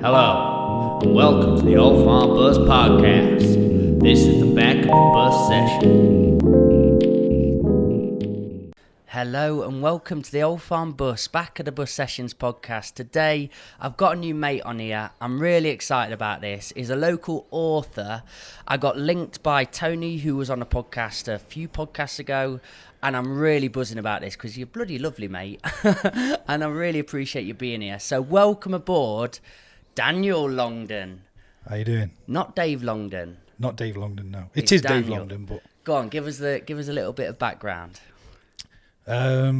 Hello, and welcome to the Old Farm Bus Podcast. This is the back of the bus session. Hello and welcome to the Old Farm Bus, Back of the Bus Sessions podcast. Today I've got a new mate on here. I'm really excited about this. He's a local author. I got linked by Tony, who was on a podcast a few podcasts ago, and I'm really buzzing about this because you're bloody lovely, mate. And I really appreciate you being here. So welcome aboard, Daniel Longdon. How you doing? Not Dave Longdon. Not Dave Longdon, no. It is Dave Longdon, but go on, give us a little bit of background. I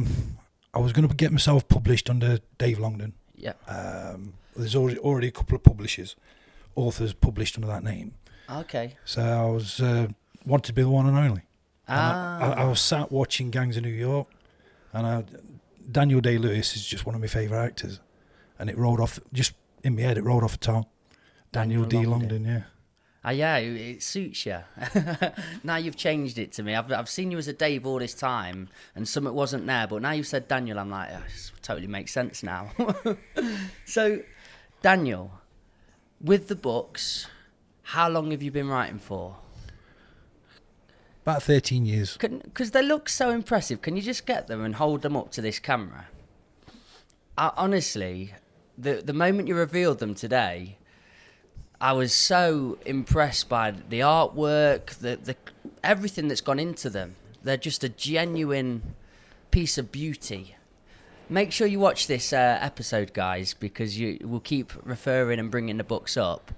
was going to get myself published under Dave Longdon. Yeah. There's already a couple of authors published under that name. Okay. So I was wanted to be the one and only. I was sat watching Gangs of New York, and Daniel Day-Lewis is just one of my favourite actors, and it rolled off just in my head. It rolled off the tongue. Daniel D. Longdon, yeah. Yeah, it suits you. Now you've changed it to me. I've seen you as a Dave all this time, and something wasn't there. But now you've said Daniel, I'm like, this totally makes sense now. So, Daniel, with the books, how long have you been writing for? About 13 years. Because they look so impressive. Can you just get them and hold them up to this camera? Honestly, the moment you revealed them today, I was so impressed by the artwork, the everything that's gone into them. They're just a genuine piece of beauty. Make sure you watch this episode, guys, because you will keep referring and bringing the books up.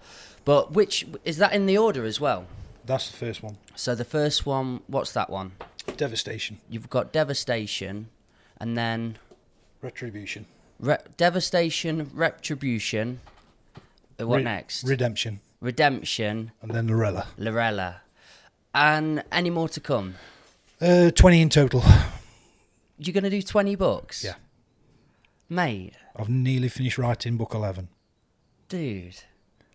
But which is that in the order as well? That's the first one. So the first one, what's that one? Devastation. You've got Devastation, and then Retribution. Devastation, Retribution. What next? Redemption. And then Lorella. And any more to come? 20 in total. You're going to do 20 books? Yeah. Mate. I've nearly finished writing book 11. Dude,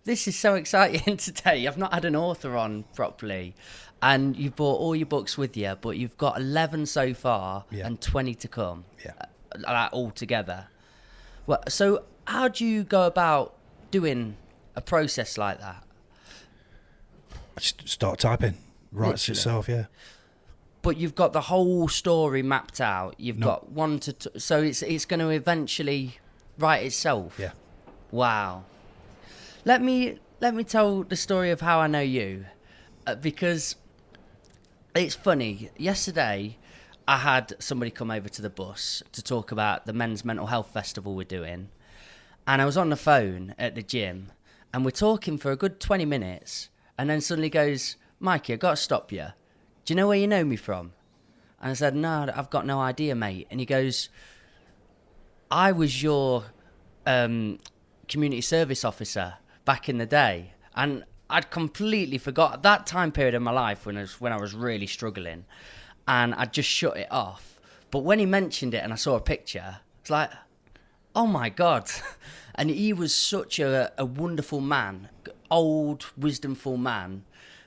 this is so exciting today. I've not had an author on properly. And you've brought all your books with you, but you've got 11 so far and 20 to come. Yeah. All together. Well, so how do you go about doing a process like that? I just start typing. Writes itself, yeah. But you've got the whole story mapped out. You've got one to... so it's going to eventually write itself? Yeah. Wow. Let me tell the story of how I know you. Because it's funny. Yesterday, I had somebody come over to the bus to talk about the Men's Mental Health Festival we're doing. And I was on the phone at the gym, and we're talking for a good 20 minutes, and then suddenly goes, Mikey, I've got to stop you. Do you know where you know me from? And I said, no, I've got no idea, mate. And he goes, I was your community service officer back in the day. And I'd completely forgot that time period of my life when I was really struggling, and I just shut it off. But when he mentioned it and I saw a picture, it's like, oh my God. And he was such a wonderful man, old, wisdomful man.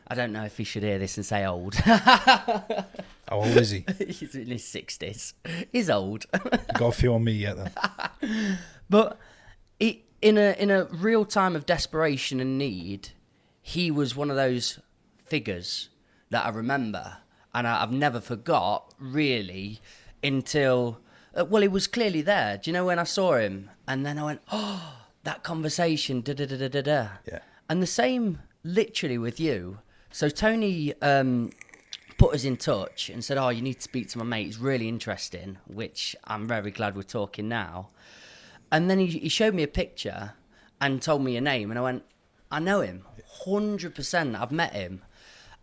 I don't know if he should hear this and say old. How old is he? He's in his 60s. He's old. Got a few on me yet, then. But in a real time of desperation and need, he was one of those figures that I remember. And I've never forgot, really, until... well, he was clearly there. Do you know when I saw him? And then I went, oh, that conversation, da-da-da-da-da-da. Yeah. And the same literally with you. So Tony put us in touch and said, oh, you need to speak to my mate. He's really interesting, which I'm very glad we're talking now. And then he showed me a picture and told me a name. And I went, I know him, 100%. I've met him.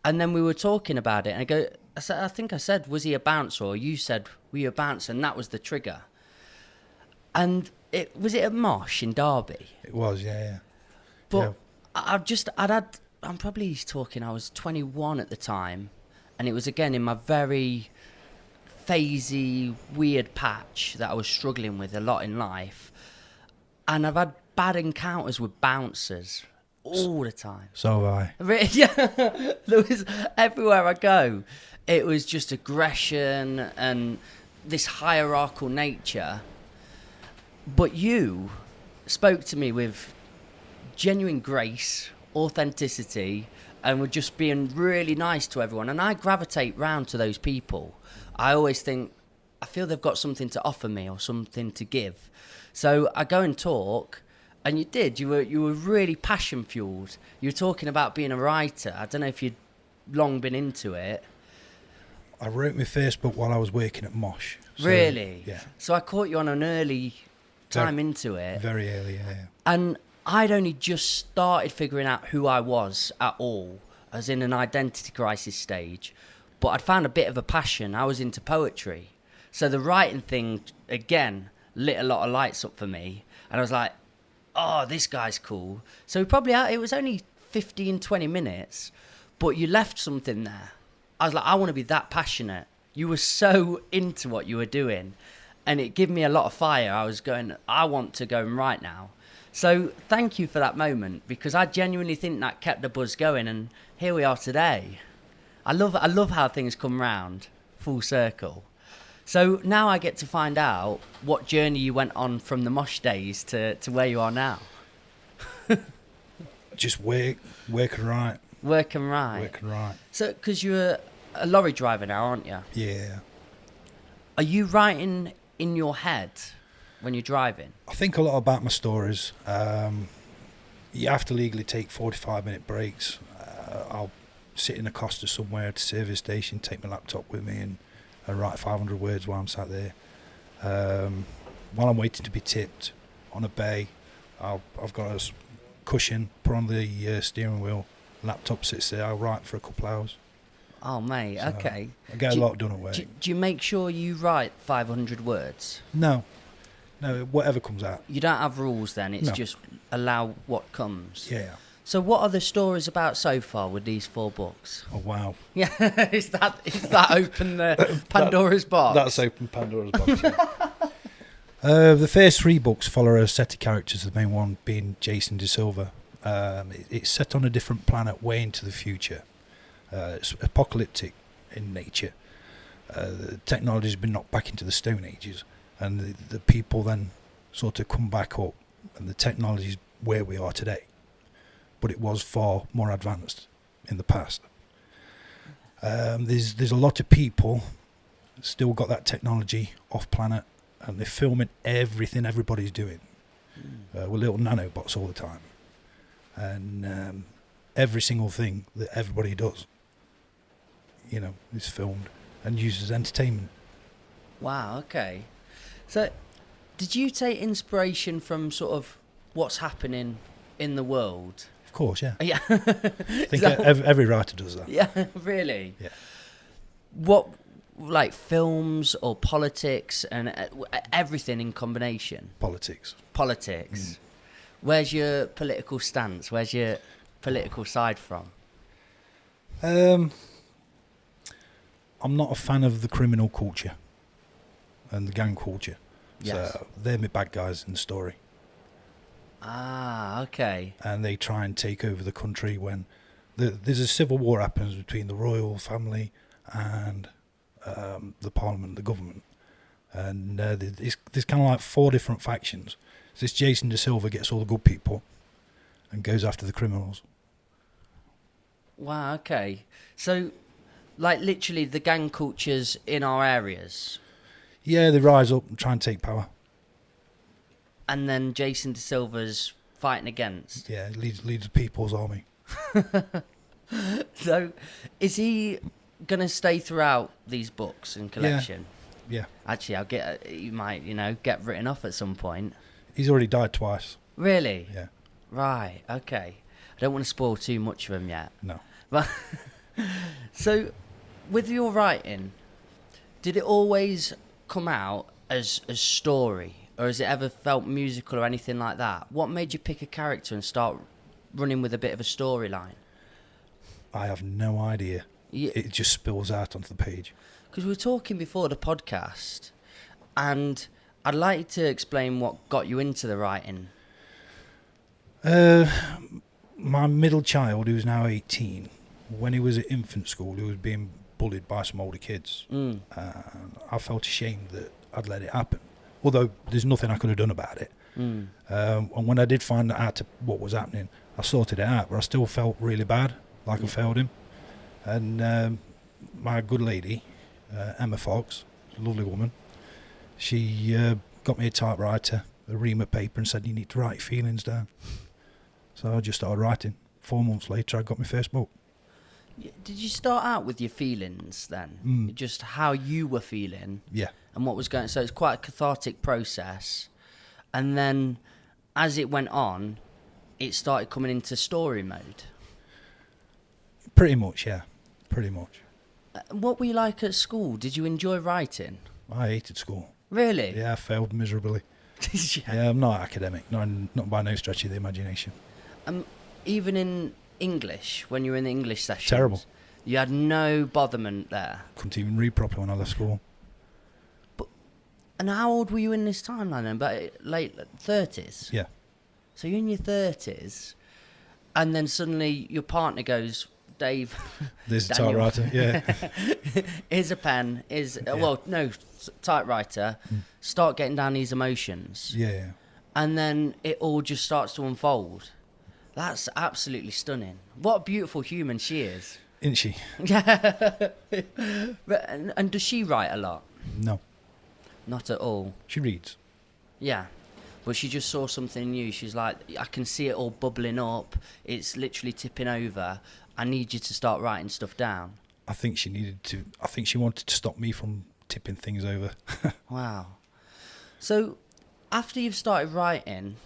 And then we were talking about it. And I think I said, was he a bouncer? Or you said, were you a bouncer? And that was the trigger. And was it at Mosh in Derby? It was, yeah. But yeah. I'm probably talking, I was 21 at the time. And it was again in my very phasey, weird patch that I was struggling with a lot in life. And I've had bad encounters with bouncers all the time. So have I. Yeah, there was everywhere I go. It was just aggression and this hierarchical nature. But you spoke to me with genuine grace, authenticity, and were just being really nice to everyone. And I gravitate round to those people. I always think, I feel they've got something to offer me or something to give. So I go and talk, and you did. You were really passion fueled. You were talking about being a writer. I don't know if you'd long been into it. I wrote my first book while I was working at Mosh. So, Really? Yeah. So I caught you on an early time into it. Very early, yeah. And I'd only just started figuring out who I was at all. I was in an identity crisis stage. But I'd found a bit of a passion. I was into poetry. So the writing thing, again, lit a lot of lights up for me. And I was like, oh, this guy's cool. So it was only 15, 20 minutes. But you left something there. I was like, I want to be that passionate. You were so into what you were doing. And it gave me a lot of fire. I was going, I want to go and write now. So thank you for that moment, because I genuinely think that kept the buzz going. And here we are today. I love how things come round full circle. So now I get to find out what journey you went on from the Mosh days to where you are now. Just work and write. Work and write. Work and write. So, because you're a lorry driver now, aren't you? Yeah. Are you writing in your head when you're driving? I think a lot about my stories. You have to legally take 45-minute breaks. I'll sit in a Costa somewhere at a service station, take my laptop with me and write 500 words while I'm sat there. While I'm waiting to be tipped on a bay, I've got a cushion, put on the steering wheel, laptop sits there, I'll write for a couple hours. Oh, mate, So okay. I get a lot done at work. Do you make sure you write 500 words? No, whatever comes out. You don't have rules then, it's No. just allow what comes? Yeah. So what are the stories about so far with these 4 books? Oh, wow. Yeah, is that open the Pandora's box? That's open Pandora's box, yeah. The first 3 books follow a set of characters, the main one being Jason De Silva. It's set on a different planet way into the future. It's apocalyptic in nature. The technology's been knocked back into the Stone Ages, and the people then sort of come back up, and the technology's where we are today. But it was far more advanced in the past. There's a lot of people still got that technology off planet, and they're filming everything everybody's doing with little nanobots all the time, and every single thing that everybody does, is filmed and used as entertainment. Wow, okay. So did you take inspiration from sort of what's happening in the world? Of course, yeah. Yeah. I think every writer does that. Yeah, really? Yeah. What, like films or politics and everything in combination? Politics. Where's your political stance? Where's your political side from? I'm not a fan of the criminal culture and the gang culture. Yes. So they're my bad guys in the story. Ah, okay. And they try and take over the country when there's a civil war happens between the royal family and the parliament, the government. And there's kind of like 4 different factions. So this Jason De Silva gets all the good people and goes after the criminals. Wow, okay. So, like literally the gang cultures in our areas. Yeah, they rise up and try and take power. And then Jason De Silva's fighting against. Yeah, leads the people's army. So, is he gonna stay throughout these books and collection? Yeah. Actually, you might, get written off at some point. He's already died twice. Really? Yeah. Right. Okay. I don't want to spoil too much of him yet. No. But so, with your writing, did it always come out as a story? Or has it ever felt musical or anything like that? What made you pick a character and start running with a bit of a storyline? I have no idea. It just spills out onto the page. Because we were talking before the podcast, and I'd like you to explain what got you into the writing. My middle child, who's now 18, when he was at infant school, he was being bullied by some older kids. I felt ashamed that I'd let it happen. Although there's nothing I could have done about it. And when I did find out what was happening, I sorted it out, but I still felt really bad, like I failed him. And my good lady, Emma Fox, a lovely woman, she got me a typewriter, a ream of paper, and said, you need to write your feelings down. So I just started writing. 4 months later, I got my first book. Did you start out with your feelings then? Just how you were feeling? Yeah. And what was going... So it's quite a cathartic process. And then, as it went on, it started coming into story mode? Pretty much, yeah. Pretty much. What were you like at school? Did you enjoy writing? I hated school. Really? Yeah, I failed miserably. Did you? Yeah, I'm not academic, not by no stretch of the imagination. Even in English, when you were in the English sessions? Terrible. You had no botherment there? Couldn't even read properly when I left school. And how old were you in this timeline then? About late 30s? Yeah. So you're in your 30s, and then suddenly your partner goes, Dave... There's a Daniel, typewriter, yeah. Here's a pen, typewriter, start getting down these emotions. Yeah. And then it all just starts to unfold. That's absolutely stunning. What a beautiful human she is. Isn't she? Yeah. And does she write a lot? No. Not at all. She reads. Yeah. But she just saw something new. She's like, I can see it all bubbling up. It's literally tipping over. I need you to start writing stuff down. I think she wanted to stop me from tipping things over. Wow. So, after you've started writing,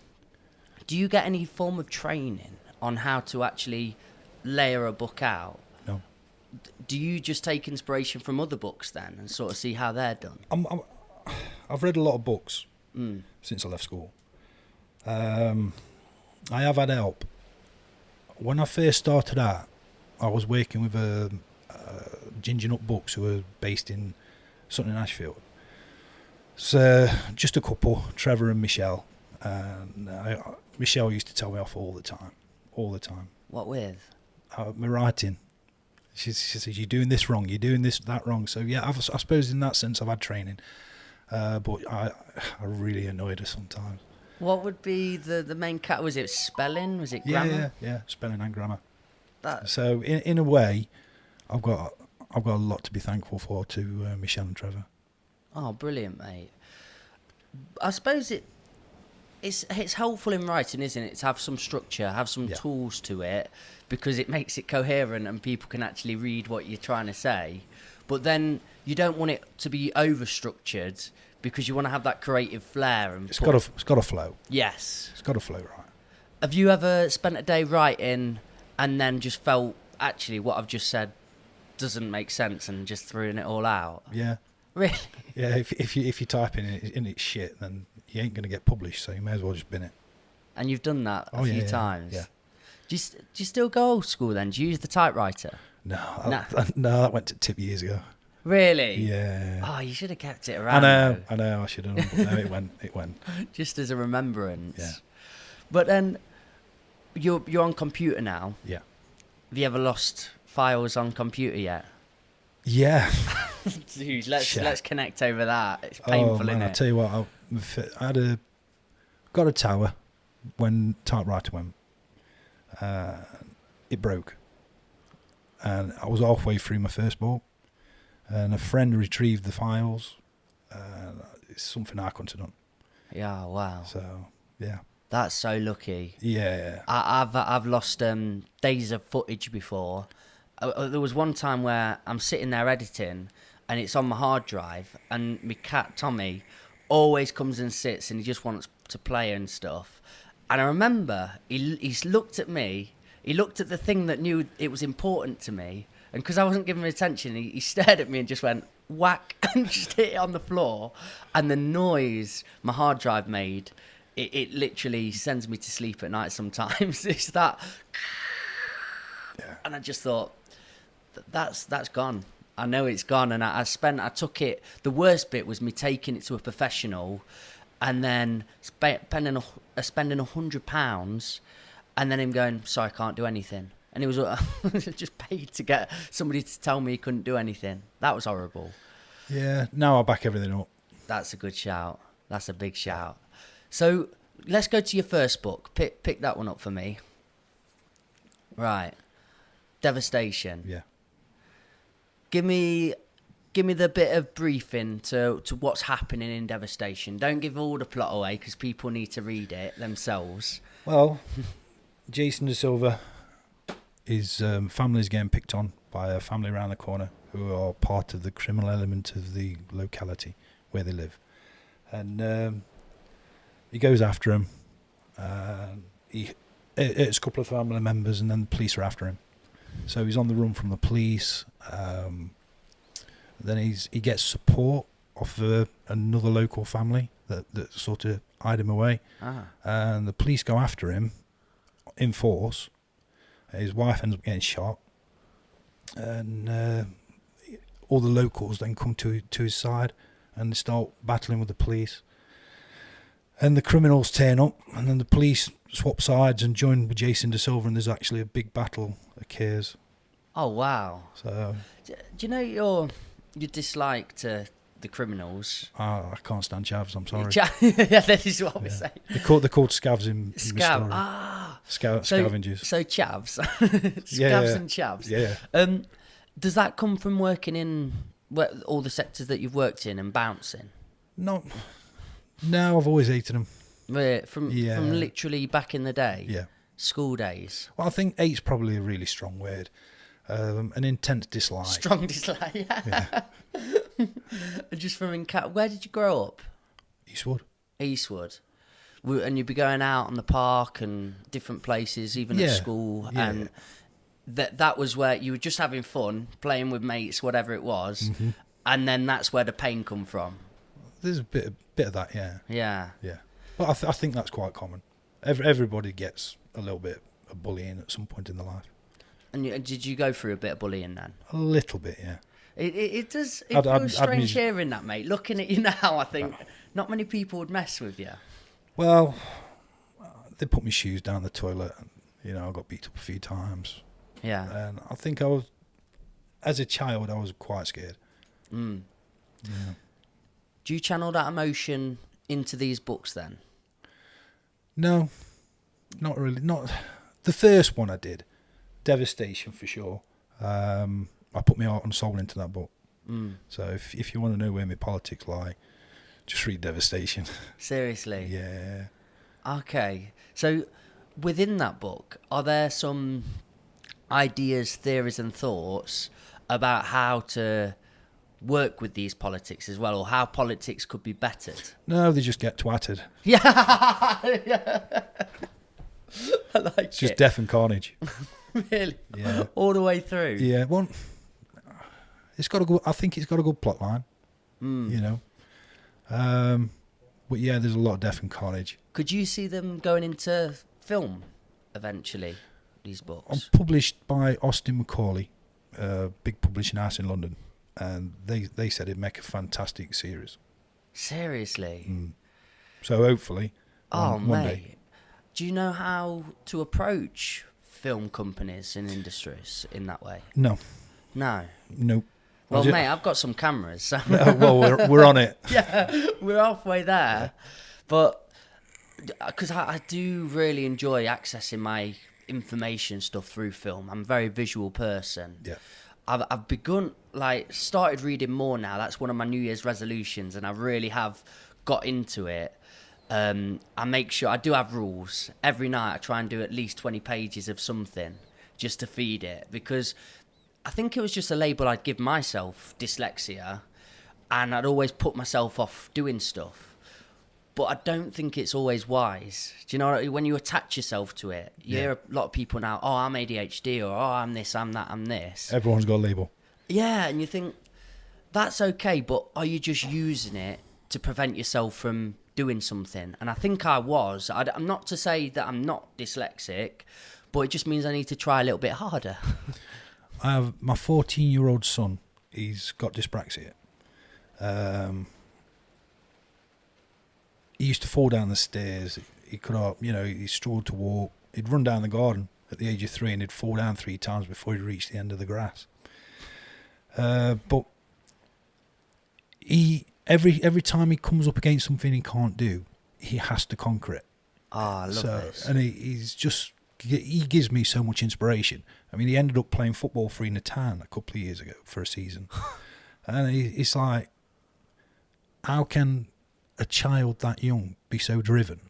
do you get any form of training on how to actually layer a book out? No. Do you just take inspiration from other books then and sort of see how they're done? I've read a lot of books since I left school. I have had help. When I first started out, I was working with Ginger Nut Books, who are based in Sutton and Ashfield. So just a couple, Trevor and Michelle. And Michelle used to tell me off all the time. What with? My writing. She says, you're doing this wrong, you're doing that wrong. So yeah, I suppose in that sense I've had training. But I really annoyed her sometimes. What would be the main cat? Was it spelling? Was it grammar? Yeah, spelling and grammar. That... So in a way, I've got a lot to be thankful for to Michelle and Trevor. Oh, brilliant, mate. I suppose it's helpful in writing, isn't it? To have some structure, have some tools to it, because it makes it coherent and people can actually read what you're trying to say. But then you don't want it to be over-structured because you want to have that creative flair. And it's got to flow. Yes. It's got to flow, right. Have you ever spent a day writing and then just felt, actually, what I've just said doesn't make sense and just throwing it all out? Yeah. Really? Yeah, if you type in it's shit, then you ain't going to get published, so you may as well just bin it. And you've done that a few times? Yeah. Do you still go old school then? Do you use the typewriter? No, that went to tip years ago. Really? Yeah. Oh, you should have kept it around. I know, I should have. But no, it went. Just as a remembrance. Yeah. But then, you're on computer now. Yeah. Have you ever lost files on computer yet? Yeah. Dude, let's connect over that. It's painful, man, isn't it? I'll tell you what, I got a tower when typewriter went. It broke. And I was halfway through my first book, and a friend retrieved the files. It's something I couldn't have done. Yeah, wow. So, yeah. That's so lucky. Yeah. I've lost days of footage before. There was one time where I'm sitting there editing, and it's on my hard drive, and my cat Tommy always comes and sits, and he just wants to play and stuff. And I remember he's looked at me. He looked at the thing that knew it was important to me, and because I wasn't giving him attention, he stared at me and just went whack and just hit it on the floor. And the noise my hard drive made, it literally sends me to sleep at night sometimes. It's that, and I just thought that's gone. I know it's gone, and I took it. The worst bit was me taking it to a professional, and then spending £100. And then him going, sorry, I can't do anything. And it was just paid to get somebody to tell me he couldn't do anything. That was horrible. Yeah, now I back everything up. That's a good shout. That's a big shout. So let's go to your first book. Pick that one up for me. Right. Devastation. Yeah. Give me the bit of briefing to what's happening in Devastation. Don't give all the plot away because people need to read it themselves. Well, Jason De Silva, his family's getting picked on by a family around the corner who are part of the criminal element of the locality where they live. And he goes after him. He hits a couple of family members and then the police are after him. So he's on the run from the police. Then he gets support off another local family that sort of hide him away. And the police go after him in force. His wife ends up getting shot. And all the locals then come to his side and they start battling with the police. And the criminals turn up and then the police swap sides and join with Jason De Silva and there's actually a big battle occurs. Oh, wow. So Do you know your dislike to the criminals? I can't stand chavs, I'm sorry. Yeah, that is what we say. They're called scavs in the story. Scavengers. So chavs. Yeah. Scavs and chavs. Yeah. Does that come from working in all the sectors that you've worked in and bouncing? No, I've always hated them. From literally back in the day? Yeah. School days? Well, I think hate's probably a really strong word. An intense dislike. Strong dislike, yeah. Just from where did you grow up? Eastwood. And you'd be going out on the park and different places, even at school, and that was where you were just having fun, playing with mates, whatever it was, and then that's where the pain come from. There's a bit of that, yeah. Yeah. Yeah. But I think that's quite common. Everybody gets a little bit of bullying at some point in their life. And did you go through a bit of bullying then? A little bit, yeah. It does. It feels strange hearing that, mate. Looking at you now, I think not many people would mess with you. Well, they put my shoes down the toilet. And, I got beat up a few times. Yeah. And I think as a child, I was quite scared. Mm. Yeah. Do you channel that emotion into these books then? No, not really. Not the first one I did. Devastation for sure. I put my heart and soul into that book. So if you want to know where my politics lie, just read Devastation. Seriously? Yeah. Okay. So within that book, are there some ideas, theories and thoughts about how to work with these politics as well, or how politics could be bettered? No, they just get twatted. Yeah. I like it's just death and carnage. Really? Yeah. All the way through? Yeah. Well, I think it's got a good plot line. But yeah, there's a lot of death and carnage. Could you see them going into film eventually, these books? I'm published by Austin Macaulay, a big publishing house in London, and they said it'd make a fantastic series. Seriously? So hopefully, one mate. Day. Do you know how to approach film companies and industries in that way? No. Nope. Well, mate, I've got some cameras. So. Well, we're on it. Yeah, we're halfway there. But because I do really enjoy accessing my information stuff through film. I'm a very visual person. Yeah. I've started reading more now. That's one of my New Year's resolutions, and I really have got into it. I make sure I do have rules. Every night I try and do at least 20 pages of something just to feed it, because I think it was just a label I'd give myself, dyslexia, and I'd always put myself off doing stuff. But I don't think it's always wise. Do you know, when you attach yourself to it, you hear a lot of people now, oh, I'm ADHD, or oh, I'm this, I'm that, I'm this. Everyone's got a label. Yeah, and you think, that's okay, but are you just using it to prevent yourself from doing something? And I think I was. I'm not to say that I'm not dyslexic, but it just means I need to try a little bit harder. I have my 14-year-old son. He's got dyspraxia. He used to fall down the stairs. He could have, he struggled to walk. He'd run down the garden at the age of 3 and he'd fall down 3 times before he'd reach the end of the grass. But every time he comes up against something he can't do, he has to conquer it. Oh, I love this. And he gives me so much inspiration. I mean, he ended up playing football for Natan a couple of years ago for a season. And it's like, how can a child that young be so driven?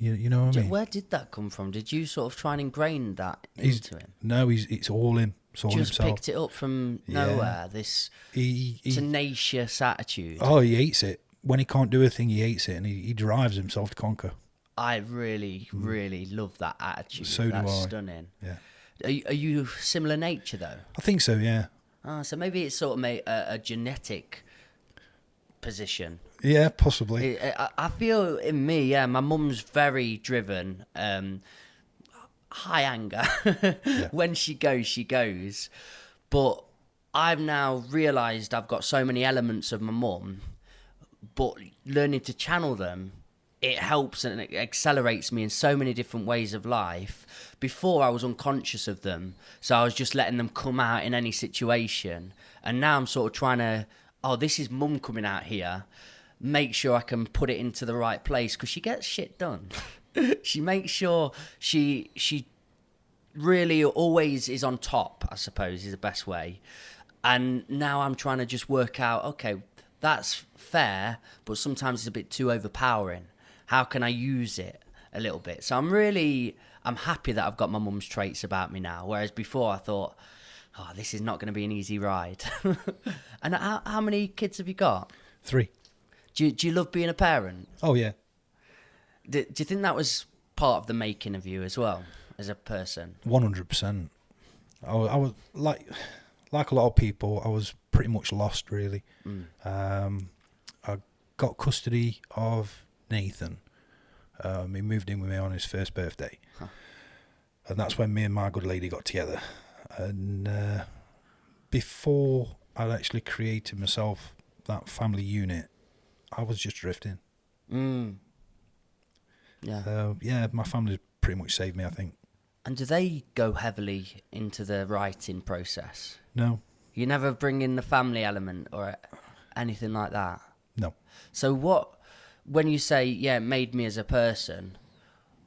You know what I mean? Where did that come from? Did you sort of try and ingrain that into him? No, it's all him. It's all Just himself. picked it up from nowhere, this He tenacious attitude. Oh, he hates it. When he can't do a thing, he hates it, and he drives himself to conquer. I really, really love that attitude. So That's do I. Stunning. Yeah. Are you similar nature, though? I think so, yeah. So maybe it's sort of a genetic position. Yeah, possibly. I feel in me, yeah, my mum's very driven, high anger. Yeah. When she goes. But I've now realised I've got so many elements of my mum, but learning to channel them, it helps and it accelerates me in so many different ways of life. Before, I was unconscious of them, so I was just letting them come out in any situation. And now I'm sort of trying to, this is mum coming out here, make sure I can put it into the right place, because she gets shit done. She makes sure she really always is on top, I suppose, is the best way. And now I'm trying to just work out, okay, that's fair, but sometimes it's a bit too overpowering. How can I use it a little bit? So I'm happy that I've got my mum's traits about me now, whereas before I thought, this is not going to be an easy ride. And how many kids have you got? 3. Do you love being a parent? Oh, yeah. Do you think that was part of the making of you as well, as a person? 100%. I was like a lot of people, I was pretty much lost, really. I got custody of Nathan. He moved in with me on his first birthday. And that's when me and my good lady got together. And before I'd actually created myself that family unit, I was just drifting. Yeah. My family pretty much saved me, I think. And do they go heavily into the writing process? No. You never bring in the family element or anything like that? No. So when you say, it made me as a person,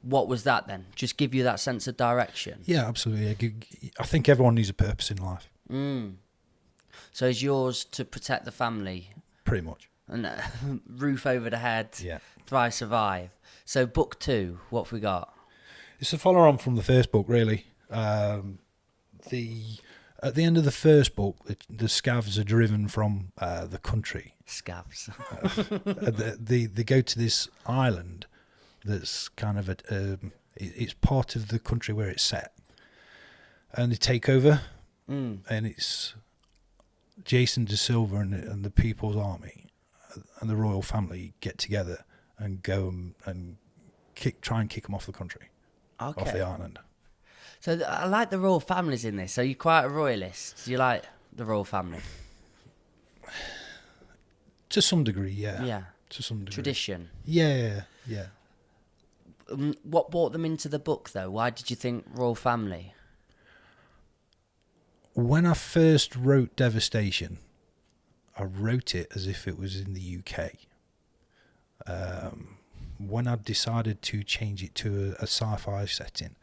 what was that then? Just give you that sense of direction? Yeah, absolutely. I think everyone needs a purpose in life. So is yours to protect the family? Pretty much. And roof over the head, Yeah. thrive, survive. So book 2, what have we got? It's a follow-on from the first book, really. At the end of the first book, the scavs are driven from the country. Scavs. They go to this island that's kind of it's part of the country where it's set, and they take over, and it's Jason De Silva and the People's Army and the royal family get together and go and try and kick them off the country, off the island. So I like the royal families in this. So you're quite a royalist. Do you like the royal family? To some degree, yeah. Yeah. To some degree. Tradition. Yeah. What brought them into the book, though? Why did you think royal family? When I first wrote Devastation, I wrote it as if it was in the UK. When I decided to change it to a sci-fi setting,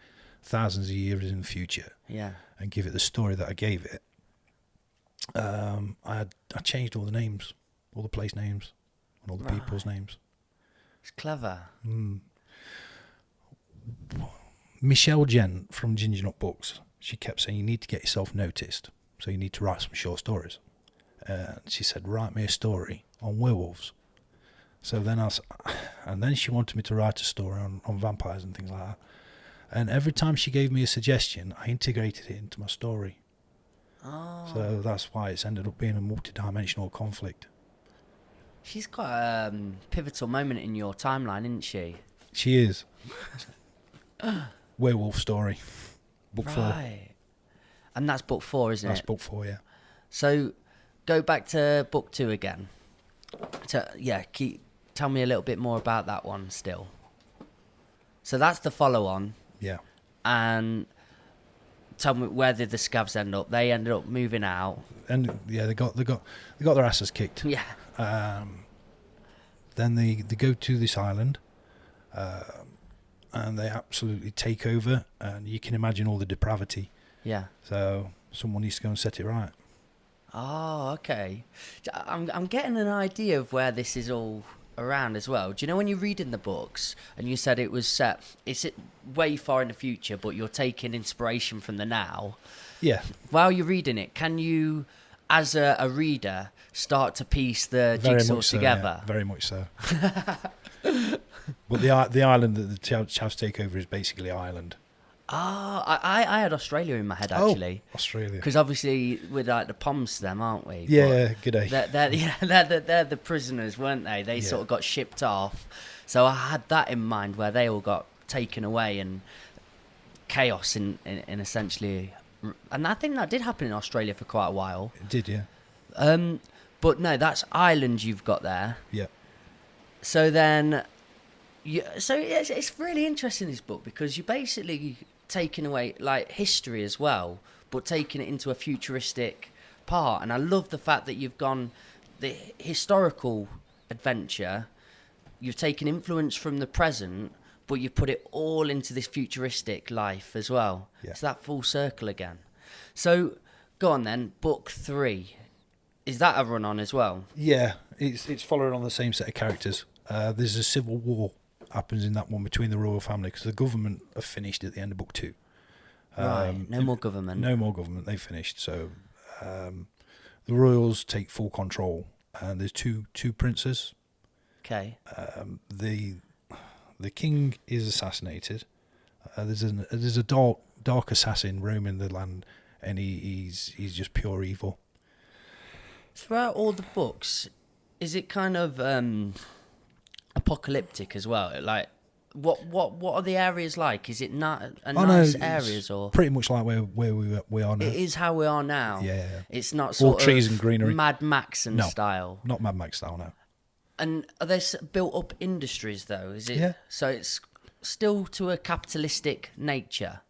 thousands of years in the future, and give it the story that I gave it, I changed all the names, all the place names, and all the people's names. It's clever. Michelle Jen from Ginger Nut Books, she kept saying, you need to get yourself noticed, so you need to write some short stories. She said, write me a story on werewolves. So then and then she wanted me to write a story on vampires and things like that. And every time she gave me a suggestion, I integrated it into my story. So that's why it's ended up being a multi-dimensional conflict. She's quite a pivotal moment in your timeline, isn't she? She is. Werewolf story. Book 4. And that's book 4, isn't it? That's book 4, yeah. So go back to book 2 again. Tell me a little bit more about that one still. So that's the follow-on. Yeah. And tell me, where did the scavs end up? They ended up moving out. And yeah, they got their asses kicked. Yeah. Then they go to this island. and they absolutely take over, and you can imagine all the depravity. Yeah. So someone needs to go and set it right. Oh, okay. I'm getting an idea of where this is all around as well. Do you know when you're reading the books and you said it was set, it's way far in the future, but you're taking inspiration from the now? Yeah. While you're reading it, can you, as a reader, start to piece the jigsaw together? Yeah, very much so. But the island that the Chavs take over is basically Ireland. I had Australia in my head, actually. Oh, Australia. Because obviously we're like the Poms to them, aren't we? Yeah, good day. They're the prisoners, weren't they? They sort of got shipped off. So I had that in mind, where they all got taken away, and chaos in essentially... And I think that did happen in Australia for quite a while. It did, yeah. But no, that's Ireland you've got there. Yeah. So then... it's really interesting, this book, because you're basically taking away like history as well, but taking it into a futuristic part. And I love the fact that you've gone the historical adventure, you've taken influence from the present, but you put it all into this futuristic life as well. Yeah. It's that full circle again. So go on then, book 3. Is that a run on as well? Yeah, it's following on the same set of characters. There's a civil war happens in that one between the royal family, because the government have finished at the end of book 2. Right, no more government. No more government, they finished. So the royals take full control, and there's two princes. Okay. The king is assassinated. There's a dark assassin roaming the land, and he's just pure evil. Throughout all the books, is it kind of apocalyptic as well? Like, what are the areas like? Is it not nice areas, or pretty much like where we are now? It is how we are now. Yeah. It's not all sort trees of and greenery. Mad Max and No. style. Not Mad Max style, no. And are there built up industries though? Is it? Yeah. So it's still to a capitalistic nature,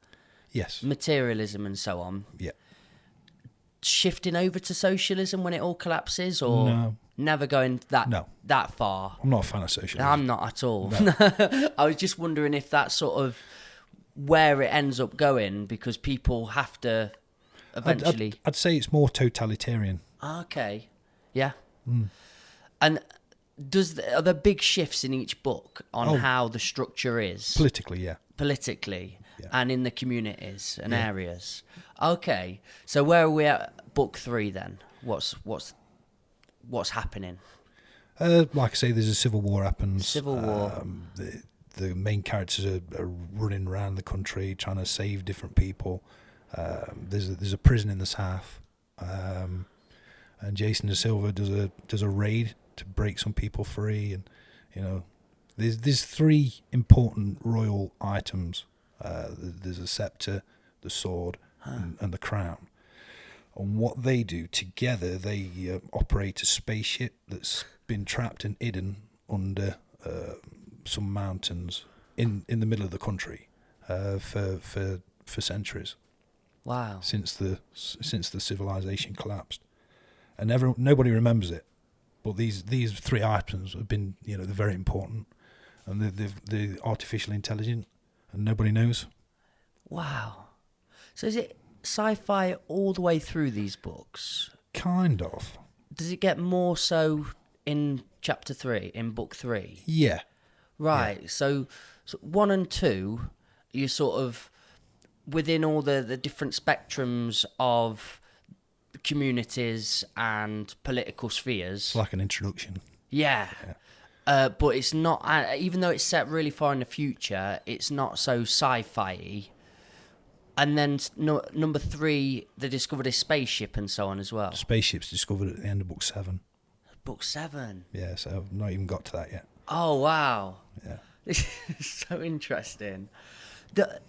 Yes. materialism and so on. Yeah. Shifting over to socialism when it all collapses, or No. never going that far? I'm not a fan of socialism. I'm not at all. No. I was just wondering if that's sort of where it ends up going, because people have to eventually... I'd say it's more totalitarian. Okay. Yeah. Mm. And are there big shifts in each book on how the structure is? Politically, yeah. Politically, Yeah. and in the communities and Yeah. areas. Okay. So where are we at book 3 then? What's happening? Like I say, there's a civil war happens. Civil war. The main characters are running around the country trying to save different people. There's a prison in the south, and Jason Da Silva does a raid to break some people free, and there's 3 important royal items. There's a scepter, the sword, and the crown. And what they do together, they operate a spaceship that's been trapped and hidden under some mountains in the middle of the country for centuries. Wow. Since the civilization collapsed, and nobody remembers it. But these 3 items have been, they're very important, and they're artificially intelligent, and nobody knows. Wow. So is it sci-fi all the way through these books? Kind of. Does it get more so in chapter 3, in book 3? Yeah. Right. Yeah. So 1 and 2, you're sort of within all the different spectrums of communities and political spheres. It's like an introduction. Yeah. But it's not, even though it's set really far in the future, it's not so sci-fi-y. And then number 3, they discovered a spaceship and so on as well. Spaceship's discovered at the end of book 7. Book 7? Yeah, so I've not even got to that yet. Oh, wow. Yeah. This is so interesting.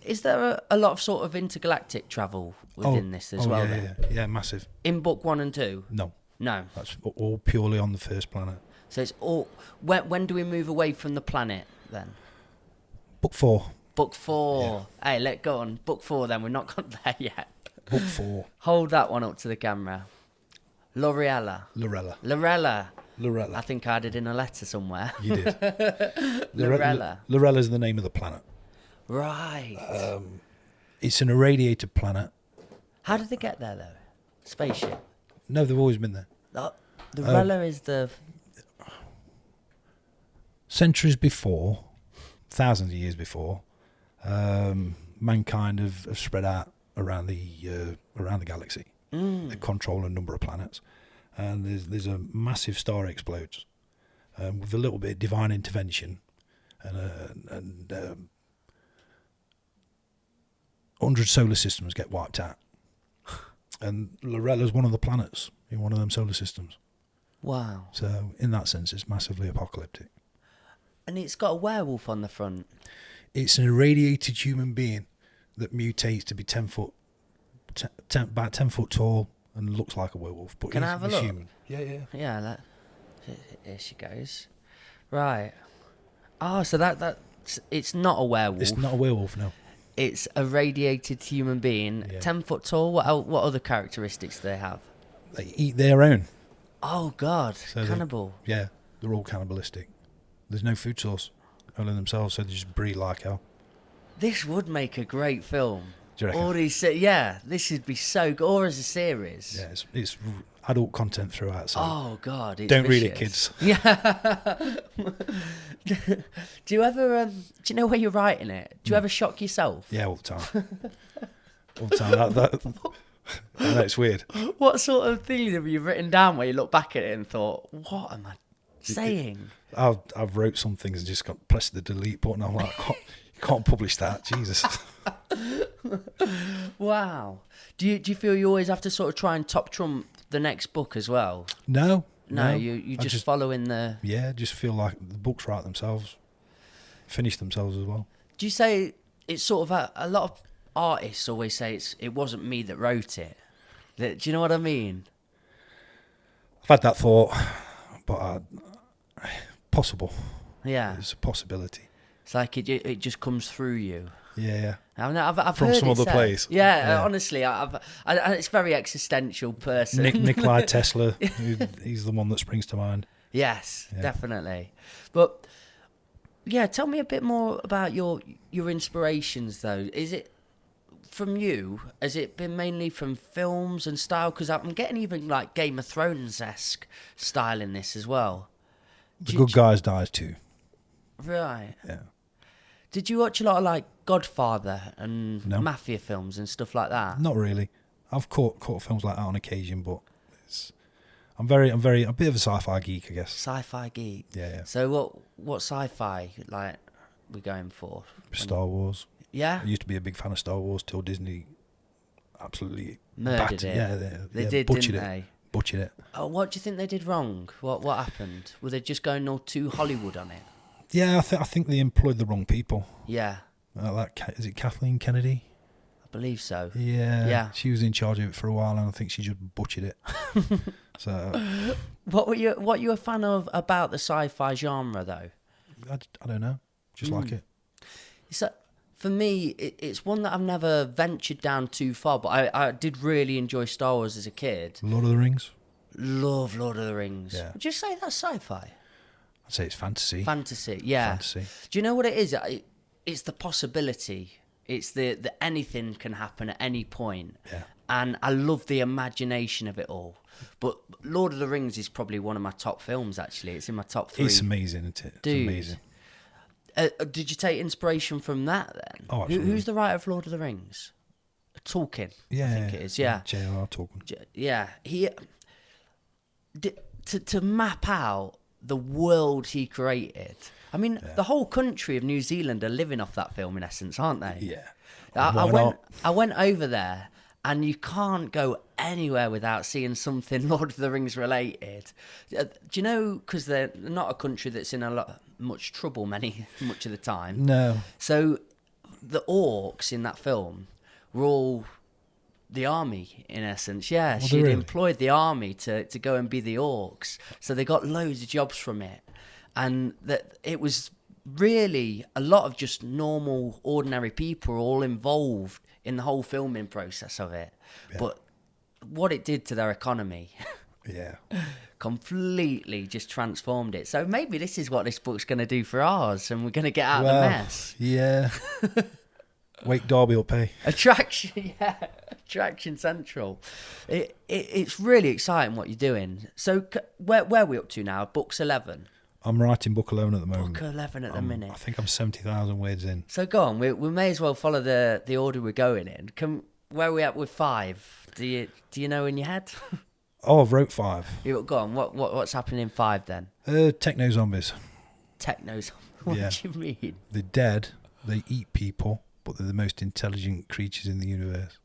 Is there a lot of sort of intergalactic travel within this as well? Yeah, massive. In book 1 and 2? No. No. That's all purely on the first planet. So it's all... When do we move away from the planet then? Book 4. Book 4. Yeah. Hey, let go on. Book 4 then. We're not got there yet. Book 4. Hold that one up to the camera. Lorella. Lorella. I think I had it in a letter somewhere. You did. Lorella. Lorella's the name of the planet. Right. It's an irradiated planet. How did they get there, though? Spaceship? No, they've always been there. The Rella is the... Centuries before, thousands of years before, mankind have spread out around the galaxy. They control a number of planets, and there's a massive star explodes with a little bit of divine intervention, and 100 solar systems get wiped out, and Lorella's one of the planets in one of them solar systems. Wow. So in that sense, it's massively apocalyptic. And it's got a werewolf on the front. It's an irradiated human being that mutates to be 10 foot, about 10 foot tall, and looks like a werewolf. But Can I have a look? Human. Yeah. Yeah, here she goes. Right. Oh, so it's not a werewolf. It's not a werewolf, no. It's a radiated human being, 10 foot tall. What other characteristics do they have? They eat their own. Oh, God. So Cannibal. They're all cannibalistic. There's no food source, only themselves, so they just breed like hell. This would make a great film. Do you reckon? All these, this would be so good. Or as a series. Yeah, it's adult content throughout. So Oh, God. It's don't vicious. read it, kids. Yeah. Do you ever, do you know when you're writing it? Do you ever shock yourself? Yeah, all the time. All the time. I know it's weird. What sort of things have you written down where you look back at it and thought, what am I saying? I've wrote some things and just pressed the delete button. I'm like, you can't publish that, Jesus. Wow. Do you feel you always have to sort of try and top trump the next book as well? No, you just follow in the... Yeah, just feel like the books write themselves, finish themselves as well. Do you say it's sort of a lot of artists always say it wasn't me that wrote it? Do you know what I mean? I've had that thought, but possible. Yeah. It's a possibility. It's like it just comes through you. Yeah. I've From heard some it other said. place. Yeah, honestly, it's very existential person. Nikolai Tesla, he's the one that springs to mind. Yes, definitely. But yeah, tell me a bit more about your inspirations, though. Is it from you? Has it been mainly from films and style? Because I'm getting even like Game of Thrones-esque style in this as well. The Good Guys dies too. Right. Yeah. Did you watch a lot of like Godfather and No. mafia films and stuff like that? Not really. I've caught films like that on occasion, but I'm a bit of a sci-fi geek, I guess. Sci-fi geek. Yeah. So what sci-fi like we going for? Star Wars. Yeah. I used to be a big fan of Star Wars till Disney absolutely Murdered it. Yeah, They did, butchered didn't it. they? Butchered it. Oh, what do you think they did wrong? What happened? Were they just going all too Hollywood on it? Yeah, I think they employed the wrong people. Yeah. Is it Kathleen Kennedy? I believe so. Yeah. She was in charge of it for a while, and I think she just butchered it. So, what were you a fan of about the sci-fi genre, though? I don't know. Just like it. So, for me, it's one that I've never ventured down too far, but I did really enjoy Star Wars as a kid. Lord of the Rings. Love Lord of the Rings. Yeah. Would you say that's sci-fi? I'd say it's fantasy. Fantasy, yeah. Fantasy. Do you know what it is? It's the possibility. It's the anything can happen at any point. Yeah. And I love the imagination of it all. But Lord of the Rings is probably one of my top films, actually. It's in my top 3. It's amazing, isn't it? Dude. It's amazing. Did you take inspiration from that then? Oh, absolutely. Who's the writer of Lord of the Rings? Tolkien, Yeah. I think it is, yeah. J.R.R. Tolkien. Yeah. To map out the world he created. I mean, the whole country of New Zealand are living off that film in essence, aren't they? Yeah. I went over there, and you can't go anywhere without seeing something Lord of the Rings related. Do you know? Because they're not a country that's in much trouble much of the time. No. So the orcs in that film were all the army, in essence. Yeah, Oh, she'd really? employed the army to go and be the orcs. So they got loads of jobs from it. And that it was really a lot of just normal, ordinary people all involved in the whole filming process of it. Yeah. But what it did to their economy Yeah. completely just transformed it. So maybe this is what this book's going to do for ours, and we're going to get out of the mess. Yeah. Wake Derby will pay. Attraction, yeah. Attraction Central. It's really exciting what you're doing. So where are we up to now? Books 11? I'm writing book 11 at the moment. Book 11 at the minute. I think I'm 70,000 words in. So go on, we may as well follow the order we're going in. Where are we at with 5? Do you know in your head? Oh, I've wrote 5. Go on, what's happening in 5 then? Techno-zombies. Technos. What do you mean? They're dead, they eat people, but they're the most intelligent creatures in the universe.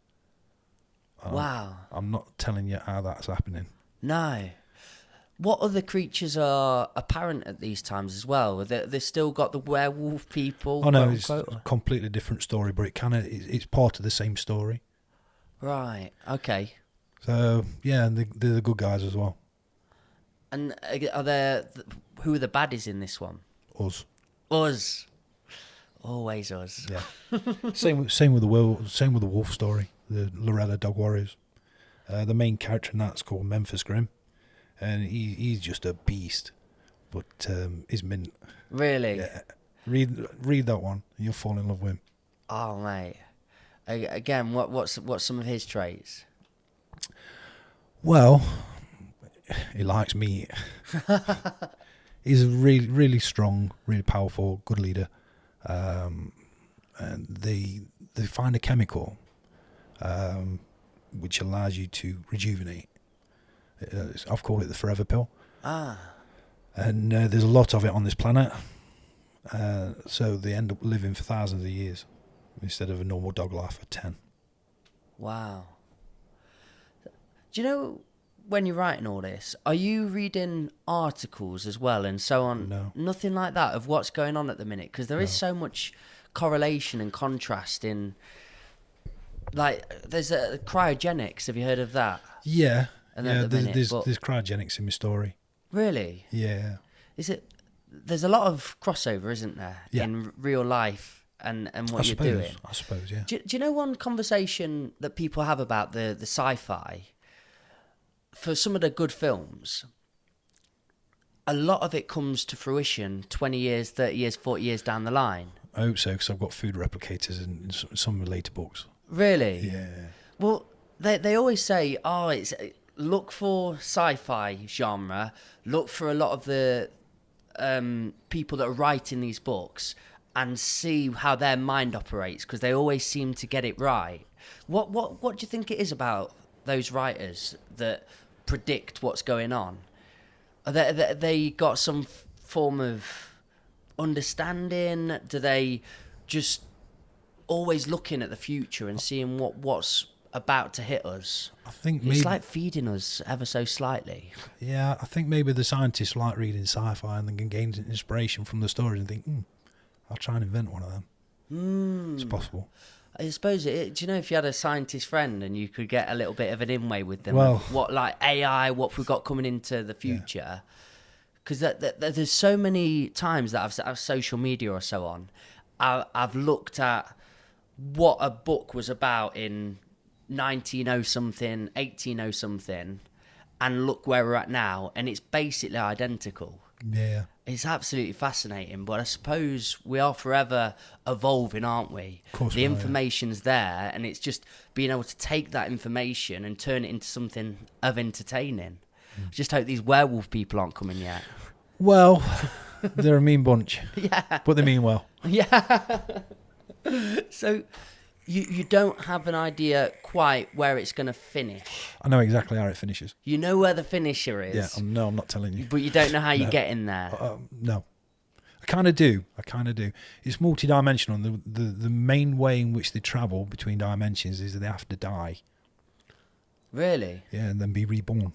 Wow. I'm not telling you how that's happening. No. What other creatures are apparent at these times as well? They've still got the werewolf people. Oh no, it's a completely different story, but it's part of the same story. Right. Okay. So yeah, and they're the good guys as well. And who are the baddies in this one? Us. Us. Always us. Yeah. same with the wolf story. The Lorella Dog Warriors. The main character in that's called Memphis Grimm, and he's just a beast, but he's mint. Really? Yeah. Read that one, and you'll fall in love with him. Oh mate. Again, what's some of his traits? Well, he likes meat. He's a really, really strong, really powerful, good leader. And they find a chemical which allows you to rejuvenate. I've called it the forever pill. And there's a lot of it on this planet. So they end up living for thousands of years instead of a normal dog life of 10. Wow. Do you know, when you're writing all this, are you reading articles as well and so on? No. Nothing like that of what's going on at the minute? Because there is so much correlation and contrast in... Like, there's cryogenics. Have you heard of that? Yeah. And there's cryogenics in my story. Really? Yeah. Is it... There's a lot of crossover, isn't there? Yeah. In real life and what you're doing. I suppose, yeah. Do you know one conversation that people have about the sci-fi? For some of the good films, a lot of it comes to fruition 20 years, 30 years, 40 years down the line. I hope so, because I've got food replicators in some later books. Really? Yeah. Well, they always say, look for sci-fi genre, look for a lot of the people that are writing these books and see how their mind operates, because they always seem to get it right. What do you think it is about those writers that predict what's going on? They got some form of understanding? Do they just always looking at the future and seeing what's about to hit us? I think it's like feeding us ever so slightly. Yeah, I think maybe the scientists like reading sci-fi and then can gain inspiration from the stories and think, I'll try and invent one of them. It's possible. I suppose do you know, if you had a scientist friend and you could get a little bit of an in-way with them, well, what like AI, what we've got coming into the future, because there's so many times that I've social media or so on, I've looked at what a book was about in 1900-something, 1800-something, and look where we're at now, and it's basically identical. Yeah. It's absolutely fascinating, but I suppose we are forever evolving, aren't we? Of course the information's there, and it's just being able to take that information and turn it into something of entertaining. Just hope these werewolf people aren't coming yet. Well, they're a mean bunch. Yeah. But they mean well. Yeah. So you don't have an idea quite where it's going to finish. I know exactly how it finishes. You know where the finisher is. Yeah, no, I'm not telling you. But you don't know how you get in there. No. I kind of do. It's multi-dimensional. The main way in which they travel between dimensions is that they have to die. Really? Yeah, and then be reborn.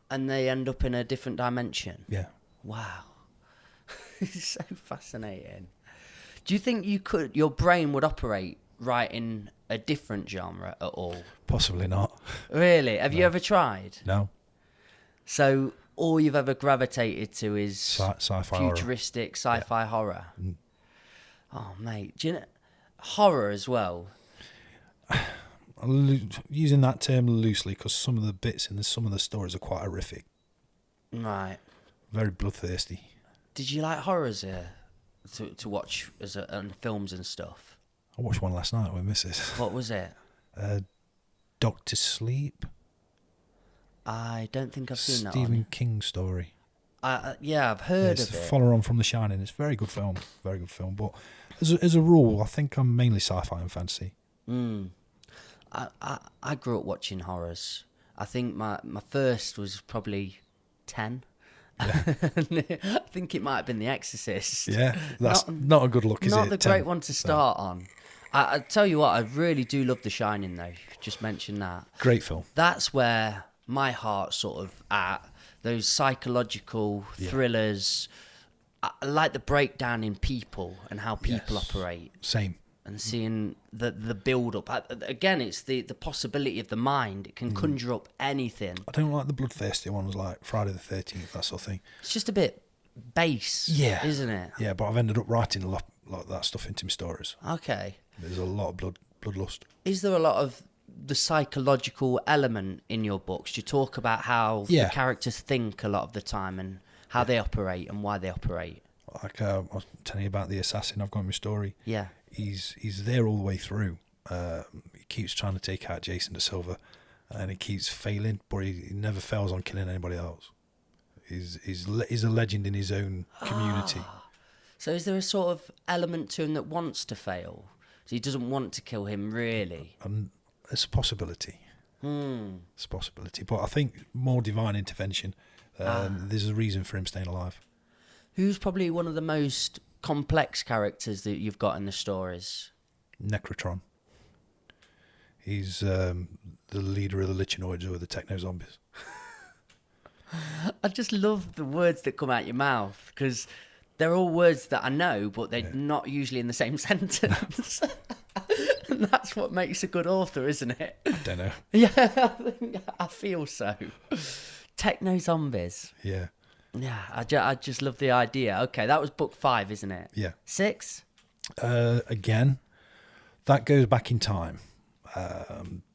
And they end up in a different dimension? Yeah. Wow. It's so fascinating. Do you think your brain would operate right in a different genre at all? Possibly not. Really? Have you ever tried? No. So all you've ever gravitated to is sci-fi futuristic horror. sci-fi horror? Oh, mate. Do you know horror as well? Using that term loosely, because some of the bits in some of the stories are quite horrific. Right. Very bloodthirsty. Did you like horrors to watch and films and stuff? I watched one last night with Mrs. What was it? Doctor Sleep. I don't think I've seen that Stephen King story. Yeah, I've heard It's of a it. follow on from The Shining. It's a very good film. Very good film. But as a rule, I think I'm mainly sci-fi and fantasy. I grew up watching horrors. I think my first was probably 10. Yeah. I think it might have been The Exorcist. Yeah, that's not a good look, is it? Not the 10? great one to start on. I tell you what, I really do love The Shining, though. Just mention that. Great film. That's where my heart's sort of at. Those psychological thrillers. I like the breakdown in people and how people operate. Same. And seeing the build-up. Again, it's the possibility of the mind. It can conjure up anything. I don't like the bloodthirsty ones like Friday the 13th, that sort of thing. It's just a bit base, isn't it? Yeah, but I've ended up writing a lot like that stuff into my stories. Okay. There's a lot of bloodlust. Is there a lot of the psychological element in your books? Do you talk about how the characters think a lot of the time and how they operate and why they operate? Like I was telling you about the assassin I've got in my story. Yeah. He's there all the way through. He keeps trying to take out Jason De Silva, and he keeps failing, but he never fails on killing anybody else. He's a legend in his own community. So is there a sort of element to him that wants to fail? So he doesn't want to kill him, really? It's a possibility. It's a possibility, but I think more divine intervention. There's a reason for him staying alive. Who's probably one of the most complex characters that you've got in the stories? Necrotron. He's the leader of the Lichenoids, who are the Techno-zombies. I just love the words that come out your mouth, because they're all words that I know, but they're not usually in the same sentence. And that's what makes a good author, isn't it? I don't know. Yeah, I feel so. Techno-zombies. Yeah. Yeah, I just love the idea. Okay, that was book 5, isn't it? Yeah. 6? Again, that goes back in time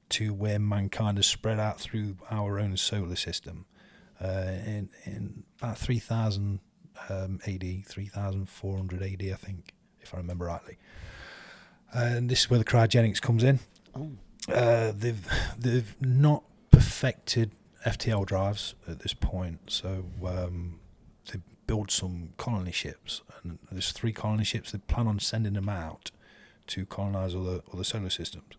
to where mankind has spread out through our own solar system in about 3000 AD, 3400 AD, I think, if I remember rightly. And this is where the cryogenics comes in. Oh. They've not perfected FTL drives at this point, so they build some colony ships, and there's 3 colony ships. They plan on sending them out to colonize other solar systems,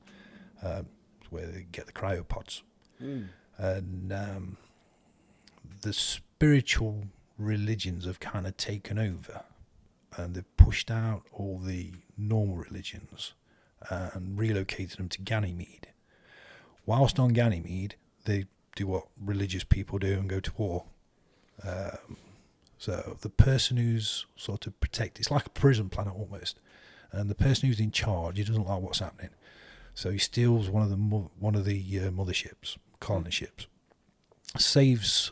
where they get the cryopods. And the spiritual religions have kind of taken over, and they've pushed out all the normal religions and relocated them to Ganymede. Whilst on Ganymede, they do what religious people do and go to war. So the person who's sort of protected, it's like a prison planet almost, and the person who's in charge, he doesn't like what's happening, so he steals one of the motherships, colony ships, saves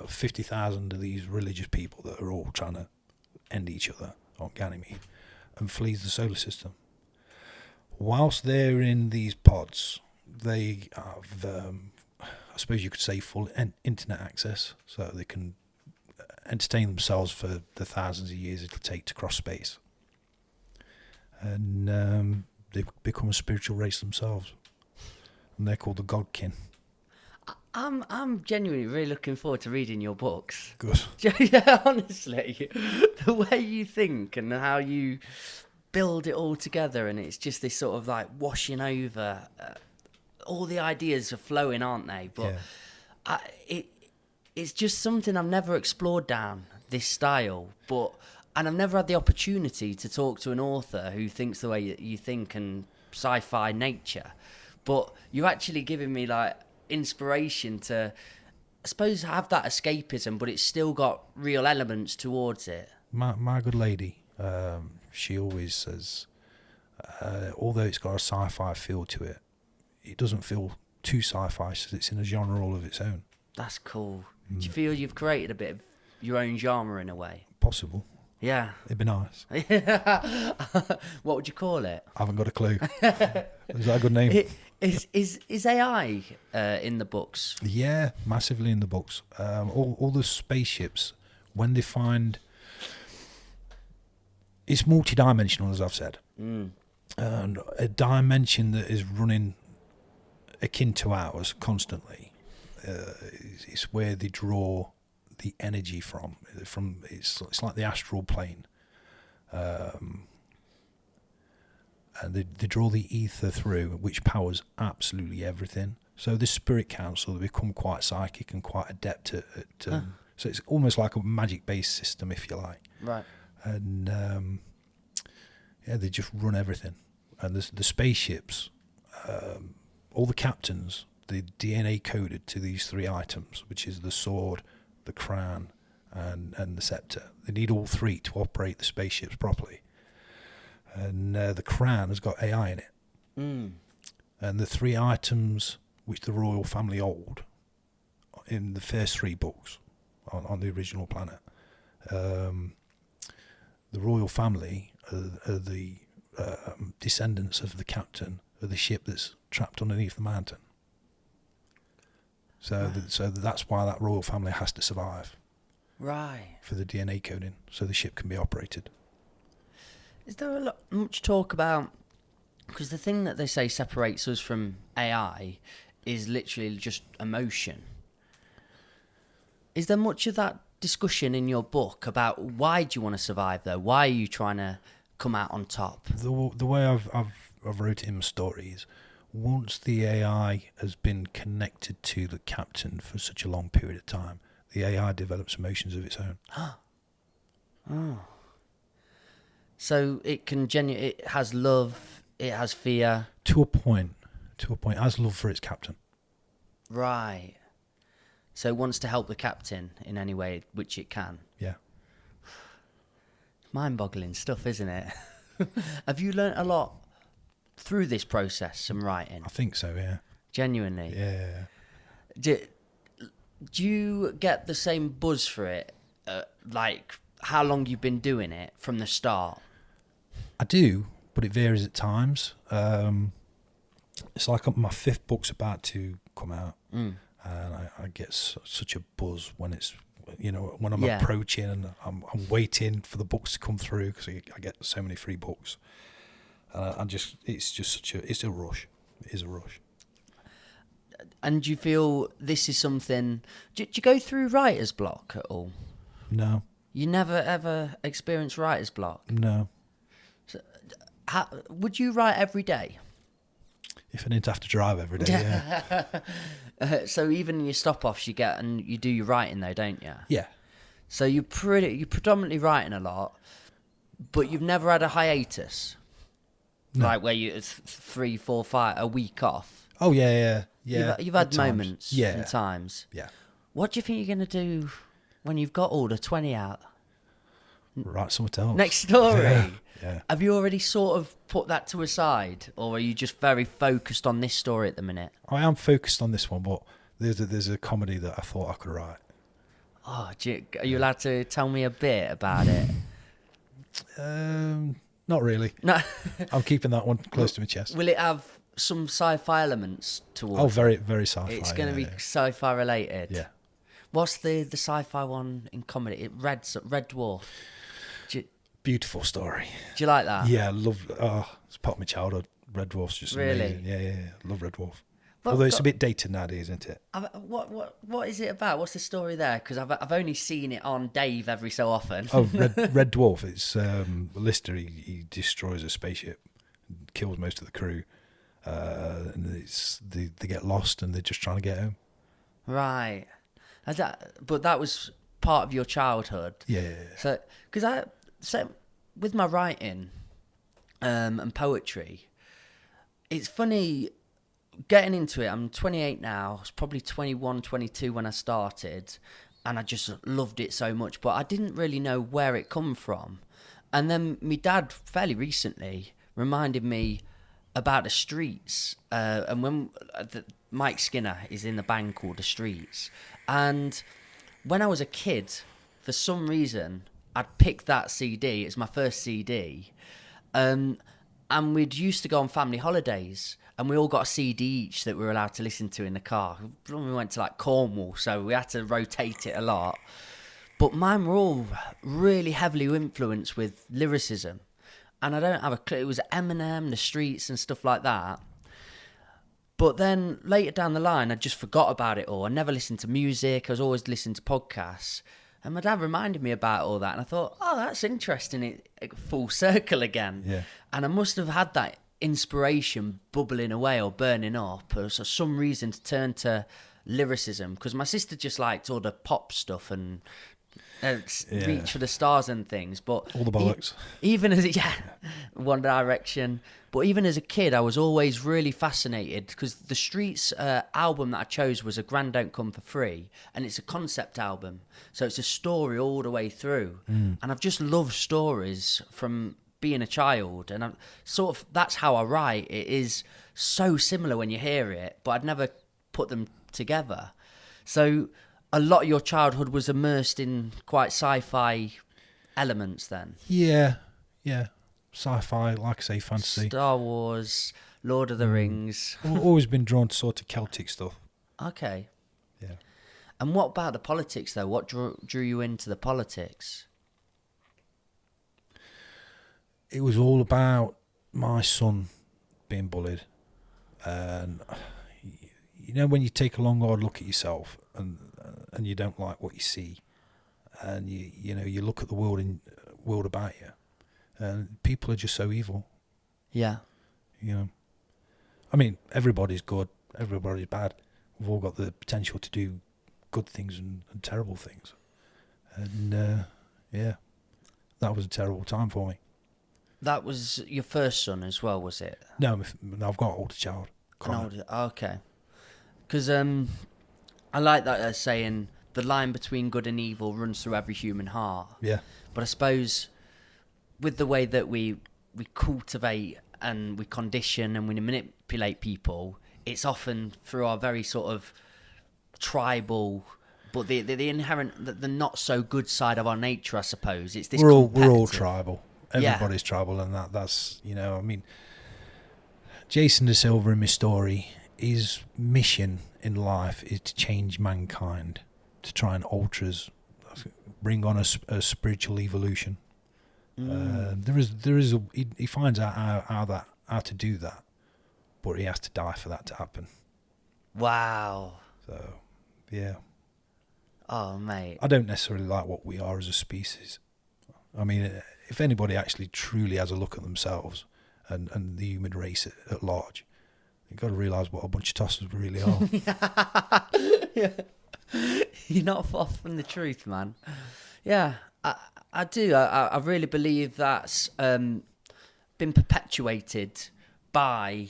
50,000 of these religious people that are all trying to end each other on Ganymede, and flees the solar system. Whilst they're in these pods, they have I suppose you could say full internet access, so they can entertain themselves for the thousands of years it'll take to cross space. And they become a spiritual race themselves, and they're called the Godkin. I'm genuinely really looking forward to reading your books. Good. Yeah, honestly, the way you think and how you build it all together, and it's just this sort of like washing over. All the ideas are flowing, aren't they? But it's just something I've never explored down this style. And I've never had the opportunity to talk to an author who thinks the way you think and sci-fi nature. But you're actually giving me like inspiration to, I suppose, have that escapism, but it's still got real elements towards it. My good lady, she always says, although it's got a sci-fi feel to it, it doesn't feel too sci-fi, so it's in a genre all of its own. That's cool. Do you feel you've created a bit of your own genre in a way? Possible. Yeah. It'd be nice. What would you call it? I haven't got a clue. Is that a good name? Is AI in the books? Yeah, massively in the books. All the spaceships, when they find... It's multi-dimensional, as I've said. and a dimension that is running akin to ours constantly. It's where they draw the energy from. It's like the astral plane, and they draw the ether through, which powers absolutely everything. So this spirit council, they become quite psychic and quite adept at so it's almost like a magic-based system, if you like. Right. And they just run everything. And the spaceships, all the captains, the DNA coded to these 3 items, which is the sword, the crown, and the scepter. They need all 3 to operate the spaceships properly. And the crown has got AI in it. And the 3 items which the royal family hold in the first 3 books on the original planet, the royal family are the descendants of the captain of the ship that's trapped underneath the mountain. So that's why that royal family has to survive. Right. For the DNA coding, so the ship can be operated. Is there much talk about... Because the thing that they say separates us from AI is literally just emotion. Is there much of that discussion in your book about why do you want to survive, though? Why are you trying to come out on top? The way I've wrote it in my stories, once the AI has been connected to the captain for such a long period of time, the AI develops emotions of its own. Oh. So it can it has love, it has fear. To a point. It has love for its captain. Right. So it wants to help the captain in any way which it can. Yeah. Mind-boggling stuff, isn't it? Have you learnt a lot through this process, some writing? I think so, yeah. Genuinely? Yeah. Do you get the same buzz for it, like how long you've been doing it from the start? I do, but it varies at times. It's like my 5th book's about to come out, and I get such a buzz when it's, when I'm approaching and I'm waiting for the books to come through, because I get so many free books. It's a rush. It is a rush. And do you feel this is something... Do you go through writer's block at all? No. You never ever experience writer's block? No. So, would you write every day? If I didn't have to drive every day, yeah. So even in your stop-offs, you get and you do your writing though, don't you? Yeah. So you're predominantly writing a lot, but you've never had a hiatus, No. like where you 3, 4, 5 a week off. Oh yeah. You've had moments, yeah, and times. Yeah. What do you think you're gonna do when you've got all the 20 out? Write something else. Next story. Yeah. Have you already sort of put that to a side, or are you just very focused on this story at the minute? I am focused on this one, but there's a comedy that I thought I could write. Oh, are you allowed to tell me a bit about it? Not really. No. I'm keeping that one close to my chest. Will it have some sci-fi elements towards it? Oh, very, very sci-fi. It's going to be sci-fi related. Yeah. What's the sci-fi one in comedy? Red Dwarf. Beautiful story. Do you like that? Yeah, I love. It's part of my childhood. Red Dwarf's just Really? amazing. Yeah. Love Red Dwarf. But Although it's a bit dated nowadays, isn't it? What is it about? What's the story there? Because I've only seen it on Dave every so often. Oh, Red Dwarf. It's Lister. He destroys a spaceship, kills most of the crew, and they get lost and they're just trying to get home. Right. But that was part of your childhood. Yeah. So, because with my writing and poetry, it's funny getting into it. I'm 28 now. I was probably 21, 22 when I started, and I just loved it so much, but I didn't really know where it come from. And then my dad, fairly recently, reminded me about the Streets, and when Mike Skinner is in the band called the Streets, and when I was a kid, for some reason, I'd picked that CD. It's my first CD, and we'd used to go on family holidays, and we all got a CD each that we were allowed to listen to in the car. We went to like Cornwall, so we had to rotate it a lot. But mine were all really heavily influenced with lyricism. and I don't have a clue. It was Eminem, the Streets, and stuff like that. But then later down the line, I just forgot about it all. I never listened to music. I was always listening to podcasts. And my dad reminded me about all that. And I thought, oh, that's interesting. It full circle again. Yeah. And I must have had that inspiration bubbling away or burning up. Or for some reason to turn to lyricism. Because my sister just liked all the pop stuff and reach for the stars and things. But all the bollocks. Even as One Direction. But even as a kid, I was always really fascinated because the Streets album that I chose was A Grand Don't Come for Free, and it's a concept album, so it's a story all the way through. And I've just loved stories from being a child, and that's how I write. It is so similar when you hear it, but I'd never put them together. So a lot of your childhood was immersed in quite sci-fi elements then. Yeah. Sci-fi, like I say, fantasy. Star Wars, Lord of the Rings. I've always been drawn to sort of Celtic stuff. Okay. Yeah. And what about the politics, though? What drew you into the politics? It was all about my son being bullied. And, you know, when you take a long, hard look at yourself and you don't like what you see, and you look at the world about you, and people are just so evil. Yeah. You know, I mean, everybody's good, everybody's bad. We've all got the potential to do good things and terrible things. And that was a terrible time for me. That was your first son as well, was it? No, I've got an older child. Okay. Because I like that saying, the line between good and evil runs through every human heart. Yeah. But I suppose with the way that we cultivate and we condition and we manipulate people, it's often through our very sort of tribal, but the inherent, the not so good side of our nature, I suppose. It's this. We're all tribal. Everybody's tribal, and that's I mean, Jason Da Silva in my story, his mission in life is to change mankind, to try and alter us, bring on a spiritual evolution. He finds out how to do that, but he has to die for that to happen. Wow. So, yeah. Oh, mate. I don't necessarily like what we are as a species. I mean, if anybody actually truly has a look at themselves and the human race at large, you've got to realise what a bunch of tossers we really are. Yeah. You're not far from the truth, man. Yeah. I do. I really believe that's been perpetuated by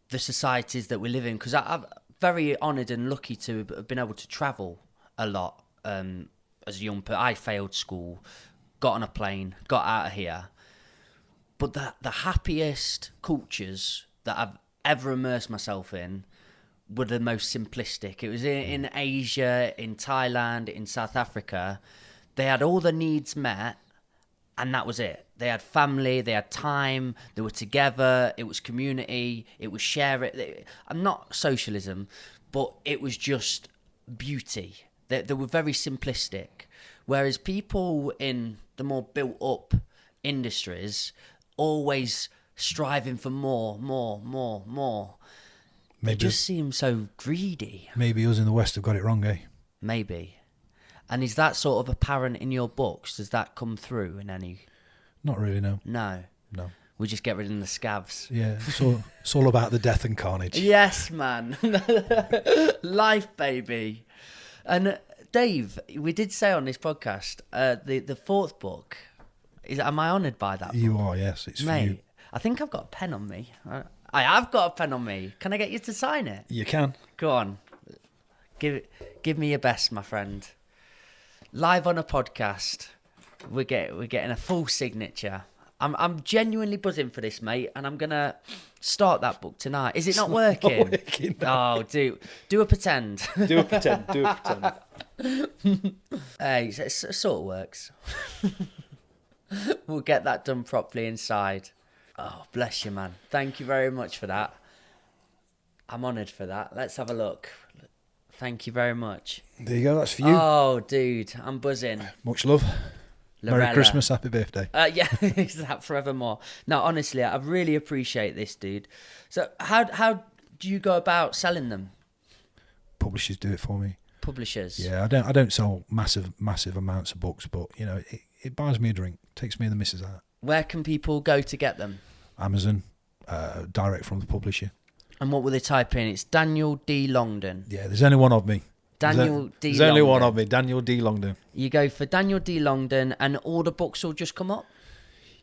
the societies that we live in. Because I'm very honoured and lucky to have been able to travel a lot as a young person. I failed school, got on a plane, got out of here. But the happiest cultures that I've ever immersed myself in were the most simplistic. It was in Asia, in Thailand, in South Africa. They had all the needs met, and that was it. They had family, they had time, they were together, it was community, it was sharing. I'm not socialism, but it was just beauty. They were very simplistic. Whereas people in the more built-up industries always striving for more. They just seem so greedy. Maybe us in the West have got it wrong, eh? Maybe. And is that sort of apparent in your books? Does that come through in any? Not really, no. No. We just get rid of the scabs. Yeah, it's all about the death and carnage. Yes, man. Life, baby. And Dave, we did say on this podcast, the fourth book, am I honoured by that book? You are, yes. It's for you. I think I've got a pen on me. I have got a pen on me. Can I get you to sign it? You can. Go on. Give me your best, my friend. Live on a podcast, we're getting a full signature. I'm genuinely buzzing for this, mate, and I'm gonna start that book tonight. Is it not working? Not working, no. Oh, do a pretend. Do a pretend. Hey, it sort of works. We'll get that done properly inside. Oh, bless you, man. Thank you very much for that. I'm honoured for that. Let's have a look. Thank you very much. There you go, that's for you. Oh, dude, I'm buzzing. Much love. Merry Christmas, happy birthday. Yeah, is that forevermore? No, honestly, I really appreciate this, dude. So how do you go about selling them? Publishers do it for me. Publishers? Yeah, I don't sell massive amounts of books, but you know, it buys me a drink, takes me and the missus out. Where can people go to get them? Amazon, direct from the publisher. And what will they type in? It's Daniel D. Longdon. Yeah, there's only one of me. Daniel D. There's only one Longdon. of me, Daniel D. Longdon. You go for Daniel D. Longdon and all the books will just come up?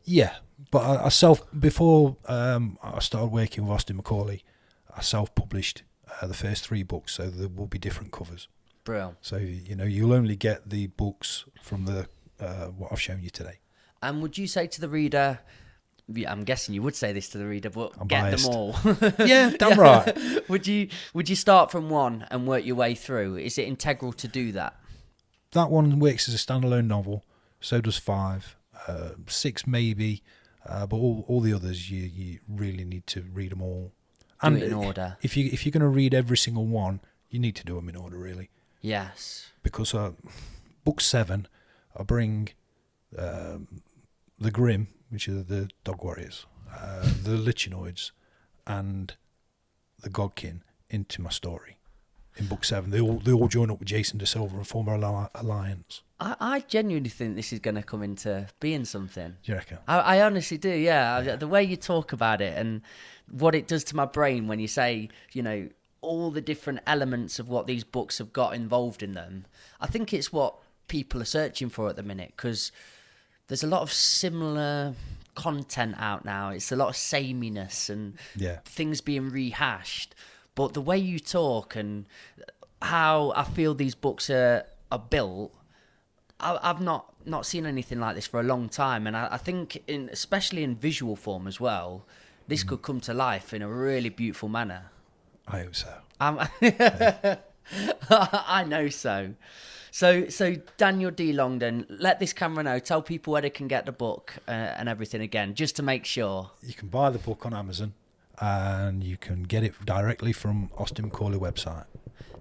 Yeah, but I before I started working with Austin Macaulay, I self-published the first 3 books, so there will be different covers. Brilliant. So, you know, you'll only get the books from the what I've shown you today. And would you say to the reader, I'm guessing you would say this to the reader, but I'm get biased. them all. Yeah, damn right. Would you start from one and work your way through? Is it integral to do that? That one works as a standalone novel. So does 5, 6 maybe, but all the others you really need to read them all. Do it in order. If you're going to read every single one, you need to do them in order, really. Yes. Because book 7, I bring the Grimm, which are the dog warriors, the Lichenoids, and the Godkin into my story. In book 7, they all join up with Jason De Silva and form an alliance. I genuinely think this is going to come into being something. Do you reckon? I honestly do, yeah. The way you talk about it and what it does to my brain when you say, you know, all the different elements of what these books have got involved in them, I think it's what people are searching for at the minute, because there's a lot of similar content out now. It's a lot of sameness and things being rehashed. But the way you talk and how I feel these books are built, I've not seen anything like this for a long time. And I think, especially in visual form as well, this could come to life in a really beautiful manner. I hope so. I know so. So Daniel D. Longdon, let this camera know. Tell people where they can get the book and everything again, just to make sure. You can buy the book on Amazon, and you can get it directly from Austin Macaulay website.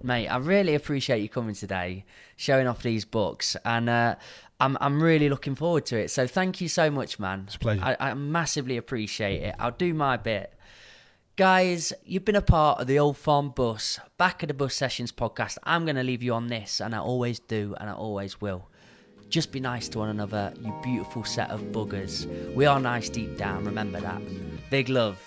Mate, I really appreciate you coming today, showing off these books, and I'm really looking forward to it. So thank you so much, man. It's a pleasure. I massively appreciate it. I'll do my bit. Guys, you've been a part of the Old Farm Bus, Back of the Bus Sessions podcast. I'm going to leave you on this, and I always do, and I always will. Just be nice to one another, you beautiful set of buggers. We are nice deep down, remember that. Big love.